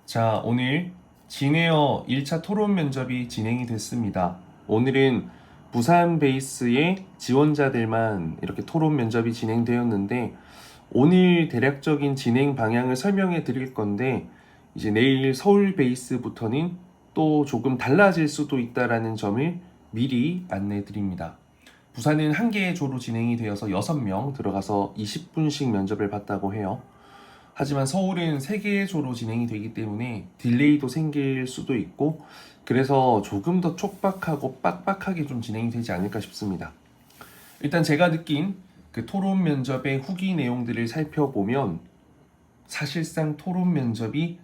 자, 오늘 진에어 1차 토론 면접이 진행이 됐습니다. 오늘은 부산 베이스의 지원자들만 이렇게 토론 면접이 진행되었는데 오늘 대략적인 진행 방향을 설명해 드릴 건데 이제 내일 서울 베이스부터는 또 조금 달라질 수도 있다라는 점을 미리 안내해 드립니다. 부산은 한 개의 조로 진행이 되어서 6명 들어가서 20분씩 면접을 봤다고 해요. 하지만 서울은 3개의 조로 진행이 되기 때문에 딜레이도 생길 수도 있고 그래서 조금 더 촉박하고 빡빡하게 좀 진행이 되지 않을까 싶습니다. 일단 제가 느낀 그 토론 면접의 후기 내용들을 살펴보면 사실상 토론 면접이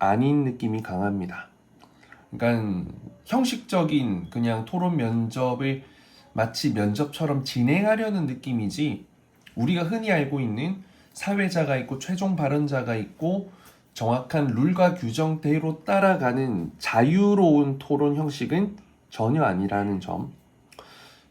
아닌 느낌이 강합니다. 그러니까 형식적인 그냥 토론 면접을 마치 면접처럼 진행하려는 느낌이지 우리가 흔히 알고 있는 사회자가 있고 최종 발언자가 있고 정확한 룰과 규정대로 따라가는 자유로운 토론 형식은 전혀 아니라는 점.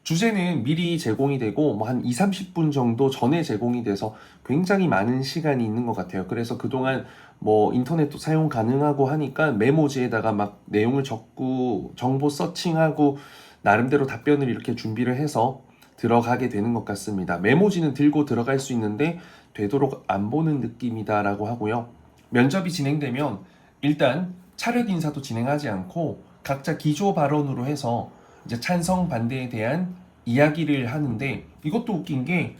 주제는 미리 제공이 되고 뭐 한 2, 30분 정도 전에 제공이 돼서 굉장히 많은 시간이 있는 것 같아요. 그래서 그동안 뭐 인터넷도 사용 가능하고 하니까 메모지에다가 막 내용을 적고 정보 서칭하고 나름대로 답변을 이렇게 준비를 해서 들어가게 되는 것 같습니다. 메모지는 들고 들어갈 수 있는데 되도록 안 보는 느낌이다라고 하고요. 면접이 진행되면 일단 차렷 인사도 진행하지 않고 각자 기조 발언으로 해서 이제 찬성 반대에 대한 이야기를 하는데 이것도 웃긴 게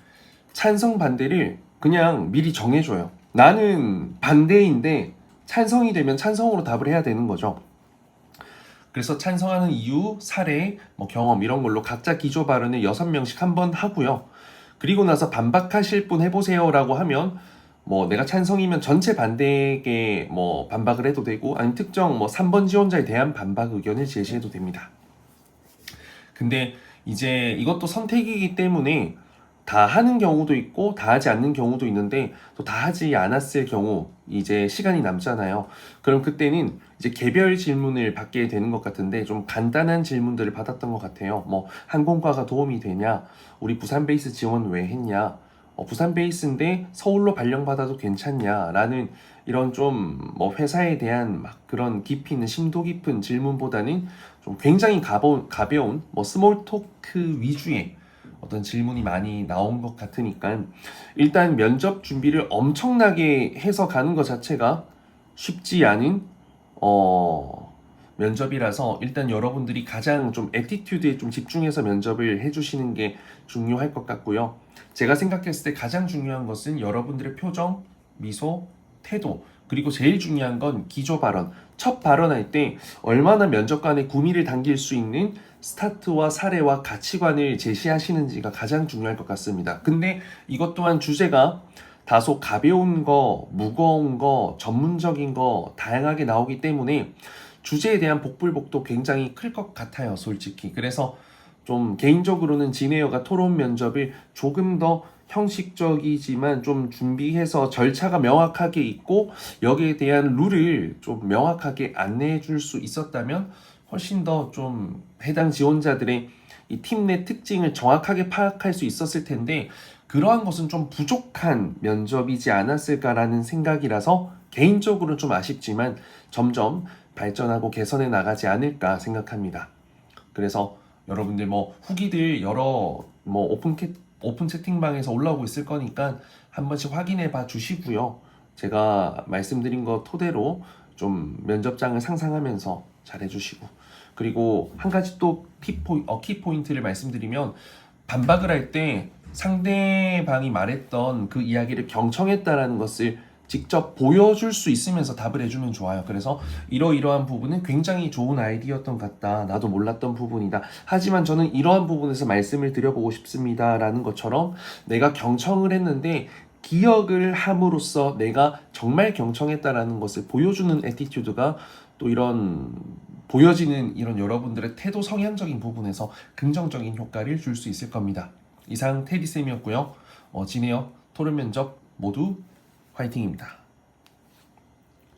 찬성 반대를 그냥 미리 정해줘요. 나는 반대인데 찬성이 되면 찬성으로 답을 해야 되는 거죠. 그래서 찬성하는 이유, 사례, 뭐 경험 이런 걸로 각자 기조 발언을 6명씩 한번 하고요. 그리고 나서 반박하실 분 해보세요라고 하면 뭐 내가 찬성이면 전체 반대에게 뭐 반박을 해도 되고 아니면 특정 뭐 3번 지원자에 대한 반박 의견을 제시해도 됩니다. 근데 이제 이것도 선택이기 때문에 다 하는 경우도 있고 다 하지 않는 경우도 있는데 또 다 하지 않았을 경우 이제 시간이 남잖아요. 그럼 그때는 이제 개별 질문을 받게 되는 것 같은데 좀 간단한 질문들을 받았던 것 같아요. 뭐 항공과가 도움이 되냐? 우리 부산 베이스 지원 왜 했냐? 부산 베이스인데 서울로 발령받아도 괜찮냐? 라는 이런 좀 뭐 회사에 대한 막 그런 깊이 있는 심도 깊은 질문보다는 좀 굉장히 가벼운 뭐 스몰 토크 위주의 어떤 질문이 많이 나온 것 같으니까 일단 면접 준비를 엄청나게 해서 가는 것 자체가 쉽지 않은 면접이라서 일단 여러분들이 가장 좀 애티튜드에 좀 집중해서 면접을 해주시는 게 중요할 것 같고요. 제가 생각했을 때 가장 중요한 것은 여러분들의 표정, 미소, 태도 그리고 제일 중요한 건 기조 발언. 첫 발언할 때 얼마나 면접관의 구미를 당길 수 있는 스타트와 사례와 가치관을 제시하시는지가 가장 중요할 것 같습니다. 근데 이것 또한 주제가 다소 가벼운 거, 무거운 거, 전문적인 거 다양하게 나오기 때문에 주제에 대한 복불복도 굉장히 클 것 같아요, 솔직히. 그래서 좀 개인적으로는 진에어가 토론 면접을 조금 더 형식적이지만 좀 준비해서 절차가 명확하게 있고 여기에 대한 룰을 좀 명확하게 안내해 줄 수 있었다면 훨씬 더 좀 해당 지원자들의 이 팀 내 특징을 정확하게 파악할 수 있었을 텐데 그러한 것은 좀 부족한 면접이지 않았을까라는 생각이라서 개인적으로는 좀 아쉽지만 점점 발전하고 개선해 나가지 않을까 생각합니다. 그래서 여러분들 뭐 후기들 여러 뭐 오픈 채팅방에서 올라오고 있을 거니까 한 번씩 확인해 봐 주시고요. 제가 말씀드린 거 토대로 좀 면접장을 상상하면서 잘 해주시고 그리고 한 가지 또 키포인트를 말씀드리면 반박을 할 때 상대방이 말했던 그 이야기를 경청했다라는 것을 직접 보여줄 수 있으면서 답을 해주면 좋아요. 그래서 이러이러한 부분은 굉장히 좋은 아이디어였던 것 같다. 나도 몰랐던 부분이다. 하지만 저는 이러한 부분에서 말씀을 드려보고 싶습니다. 라는 것처럼 내가 경청을 했는데 기억을 함으로써 내가 정말 경청했다라는 것을 보여주는 애티튜드가 또 이런 보여지는 이런 여러분들의 태도 성향적인 부분에서 긍정적인 효과를 줄 수 있을 겁니다. 이상 테디쌤이었고요. 진에어 토론 면접 모두 화이팅입니다.